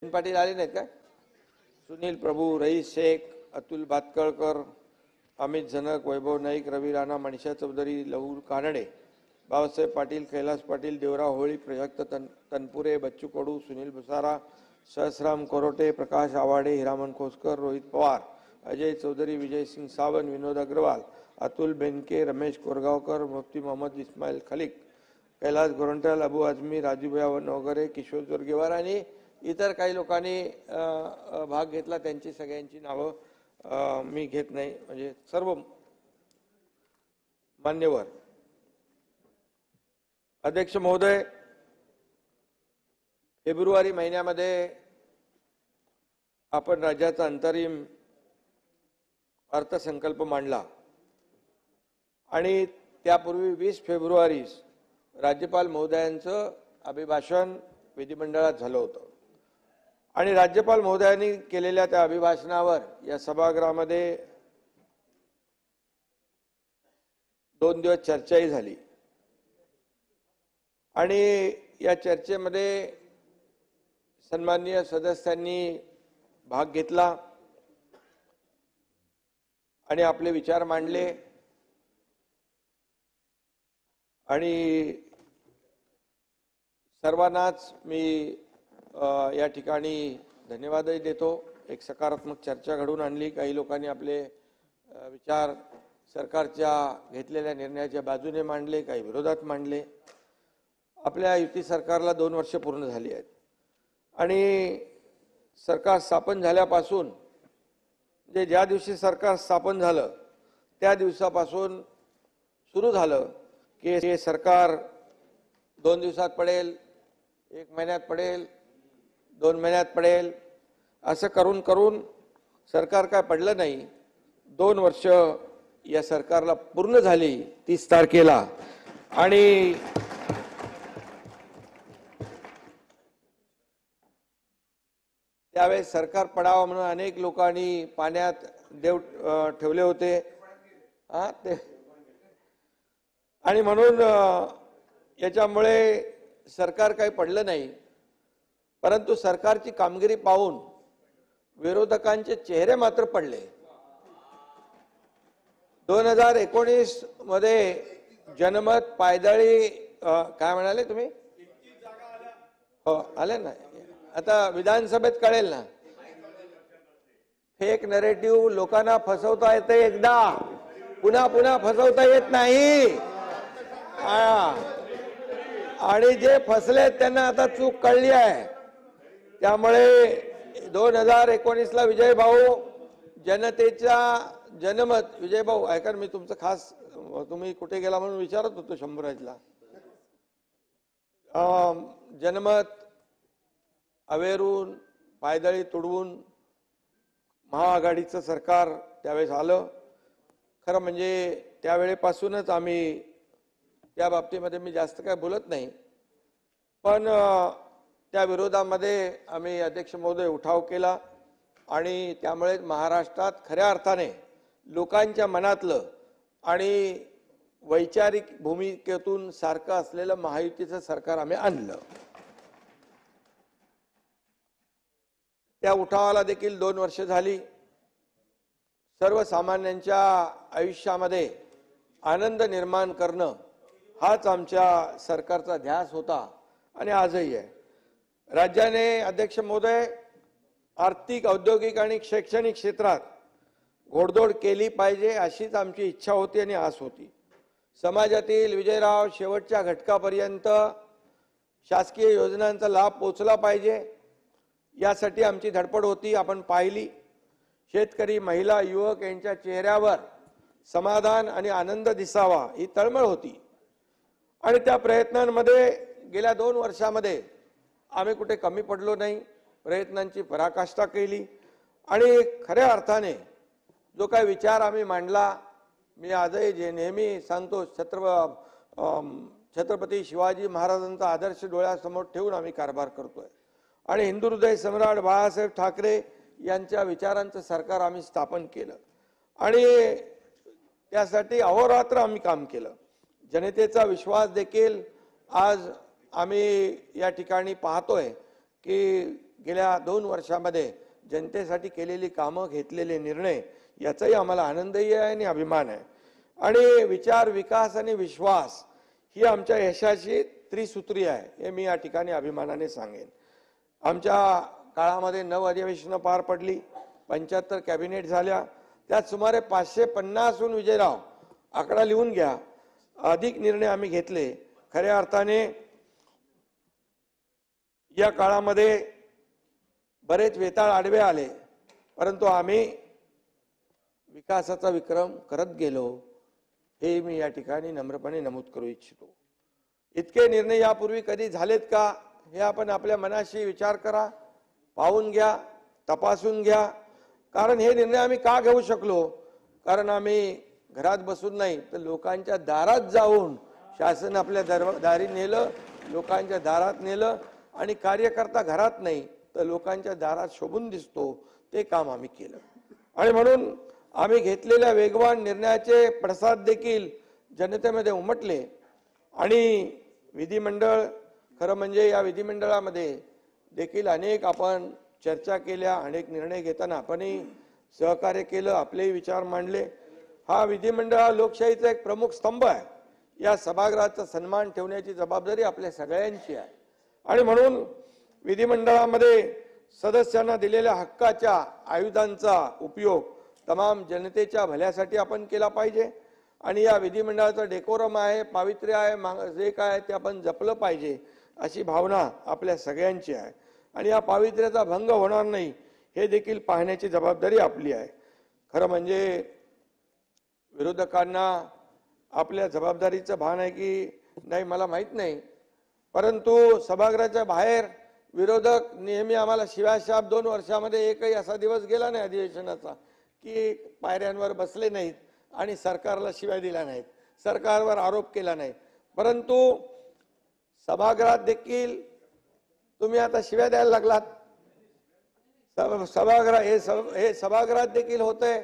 पाटील आले नाहीत का? सुनील प्रभू, रईस शेख, अतुल भातकळकर, अमित जनक, वैभव नाईक, रवी राणा, मनीषा चौधरी, लहू कानडे, बाबासाहेब पाटील, कैलास पाटील, देवराव होळी, प्रजक्त तनपुरे, बच्चू कडू, सुनील भुसारा, सहस्राम कोरोटे, प्रकाश आवाडे, हिरामन खोसकर, रोहित पवार, अजय चौधरी, विजय सिंग सावंत, विनोद अग्रवाल, अतुल बेनके, रमेश कोरगावकर, मुफ्ती मोहम्मद इस्माईल खलिक, कैलास गोरंट्याल, अबू आझमी, राजूभैया वगैरे, किशोर जोरगेवार आणि इतर काही लोकांनी भाग घेतला. त्यांची सगळ्यांची नावं मी घेत नाही. म्हणजे सर्व मान्यवर. अध्यक्ष महोदय, फेब्रुवारी महिन्यामध्ये आपण राज्याचा अंतरिम अर्थसंकल्प मांडला आणि त्यापूर्वी 20 फेब्रुवारी राज्यपाल महोदयांचं अभिभाषण विधिमंडळात झालं होतं आणि राज्यपाल महोदयांनी केलेल्या त्या अभिभाषणावर या सभागृहामध्ये 2 दिवस चर्चाही झाली आणि या चर्चेमध्ये सन्माननीय सदस्यांनी भाग घेतला आणि आपले विचार मांडले आणि सर्वांनाच मी या ठिकाणी धन्यवादही देतो. एक सकारात्मक चर्चा घडवून आणली. काही लोकांनी आपले विचार सरकारच्या घेतलेल्या निर्णयाच्या बाजूने मांडले, काही विरोधात मांडले. आपल्या युती सरकारला 2 वर्ष पूर्ण झाली आहेत आणि सरकार स्थापन झाल्यापासून म्हणजे ज्या दिवशी सरकार स्थापन झालं त्या दिवसापासून सुरू झालं की हे सरकार 2 दिवसात पडेल, 1 महिन्यात पडेल, 2 महिन्यात पडेल, असं करून करून सरकार काय पडलं नाही. 2 वर्ष या सरकारला पूर्ण झाली 30 तारखेला आणि त्यावेळेस सरकार पडावं म्हणून अनेक लोकांनी पाण्यात देव ठेवले होते ते आणि म्हणून याच्यामुळे सरकार काही पडलं नाही. परंतु सरकारची कामगिरी पाहून विरोधकांचे चेहरे मात्र पडले. 2019 मध्ये जनमत पायदळी काय म्हणाले तुम्ही? हो आले ना. आता विधानसभेत कळेल ना. फेक नरेटिव्ह लोकांना फसवता येते, एकदा पुन्हा पुन्हा फसवता येत नाही. आणि जे फसले त्यांना आता चूक कळली आहे. त्यामुळे 2019 ला विजय भाऊ जनतेचा जनमत. विजय भाऊ ऐका, मी तुमचं खास तुम्ही कुठे गेला म्हणून विचारत होतो शंभूराजला. जनमत अवेरून पायदळी तुडवून महाआघाडीचं सरकार त्यावेळेस आलं. खरं म्हणजे त्यावेळेपासूनच आम्ही त्या बाबतीमध्ये मी जास्त काय बोलत नाही, पण त्या विरोधामध्ये आम्ही अध्यक्ष महोदय उठाव केला आणि त्यामुळे महाराष्ट्रात खऱ्या अर्थाने लोकांच्या मनातलं आणि वैचारिक भूमिकेतून सारखं असलेलं महायुतीचं सरकार आम्ही आणलं. त्या उठावाला देखील 2 वर्ष झाली. सर्वसामान्यांच्या आयुष्यामध्ये आनंद निर्माण करणं हाच आमच्या सरकारचा ध्यास होता आणि आजही आहे. राज्याने अध्यक्ष महोदय आर्थिक, औद्योगिक आणि शैक्षणिक क्षेत्रात घोडदौड केली पाहिजे अशीच आमची इच्छा होती आणि आस होती. समाजातील विजयराव शेवटच्या घटकापर्यंत शासकीय योजनांचा लाभ पोहोचला पाहिजे यासाठी आमची धडपड होती. आपण पाहिली शेतकरी, महिला, युवक यांच्या चेहऱ्यावर समाधान आणि आनंद दिसावा ही तळमळ होती आणि त्या प्रयत्नांमध्ये गेल्या 2 वर्षामध्ये आम्ही कुठे कमी पडलो नाही. प्रयत्नांची पराकाष्ठा केली आणि खऱ्या अर्थाने जो काही विचार आम्ही मांडला, मी आजही जे नेहमी सांगतो, छत्रपती शिवाजी महाराजांचा आदर्श डोळ्यासमोर ठेवून आम्ही कारभार करतोय आणि हिंदू हृदय सम्राट बाळासाहेब ठाकरे यांच्या विचारांचं सरकार आम्ही स्थापन केलं आणि त्यासाठी अहोरात्र आम्ही काम केलं. जनतेचा विश्वास देखील आज आम्ही या ठिकाणी पाहतोय की गेल्या 2 वर्षामध्ये जनतेसाठी केलेली कामं, घेतलेले निर्णय याचाही आम्हाला आनंदही आहे आणि अभिमान आहे. आणि विचार, विकास आणि विश्वास ही आमच्या यशाची त्रिसूत्री आहे, हे मी या ठिकाणी अभिमानाने सांगेन. आमच्या काळामध्ये 9 अधिवेशनं पार पडली, 75 कॅबिनेट झाल्या, त्यात सुमारे 550हून विजयराव आकडा लिहून घ्या अधिक निर्णय आम्ही घेतले. खऱ्या अर्थाने या काळामध्ये बरेच वेताळ आडवे आले, परंतु आम्ही विकासाचा विक्रम करत गेलो, हे मी या ठिकाणी नम्रपणे नमूद करू इच्छितो. इतके निर्णय यापूर्वी कधी झालेत का, हे आपण आपल्या मनाशी विचार करा, पाहून घ्या, तपासून घ्या. कारण हे निर्णय आम्ही का घेऊ शकलो, कारण आम्ही घरात बसून नाही तर लोकांच्या दारात जाऊन, शासन आपल्या दारी नेलं, लोकांच्या दारात नेलं आणि कार्यकर्ता घरात नाही तर लोकांच्या दारात शोभून दिसतो, ते काम आम्ही केलं. आणि म्हणून आम्ही घेतलेल्या वेगवान निर्णयाचे पडसाद देखील जनतेमध्ये उमटले. आणि विधिमंडळ, खरं म्हणजे या विधिमंडळामध्ये देखील अनेक आपण चर्चा केल्या, अनेक निर्णय घेताना आपणही सहकार्य केलं, आपलेही विचार मांडले. हा विधिमंडळ हा लोकशाहीचा एक प्रमुख स्तंभ आहे. या सभागृहाचा सन्मान ठेवण्याची जबाबदारी आपल्या सगळ्यांची आहे. आणि म्हणून विधिमंडळामध्ये सदस्यांना दिलेल्या हक्काच्या आयुधांचा उपयोग तमाम जनतेच्या भल्यासाठी आपण केला पाहिजे. आणि या विधिमंडळाचा डेकोरम आहे, पावित्र्य आहे, जे काय ते आपण जपलं पाहिजे, अशी भावना आपल्या सगळ्यांची आहे. आणि या पावित्र्याचा भंग होणार नाही हे देखील पाहण्याची जबाबदारी आपली आहे. खरं म्हणजे विरोधकांना आपल्या जबाबदारीचं भान आहे की नाही मला माहीत नाही, परंतु सभागृहाच्या बाहेर विरोधक नेहमी आम्हाला शिव्याशाप, 2 वर्षामध्ये एकही असा दिवस गेला नाही अधिवेशनाचा की पायऱ्यांवर बसले नाहीत आणि सरकारला शिव्या दिल्या नाहीत, सरकारवर आरोप केला नाही. परंतु सभागृहात देखील तुम्ही आता शिव्या द्यायला लागलात. सभागृह हे सभागृहात देखील होतंय.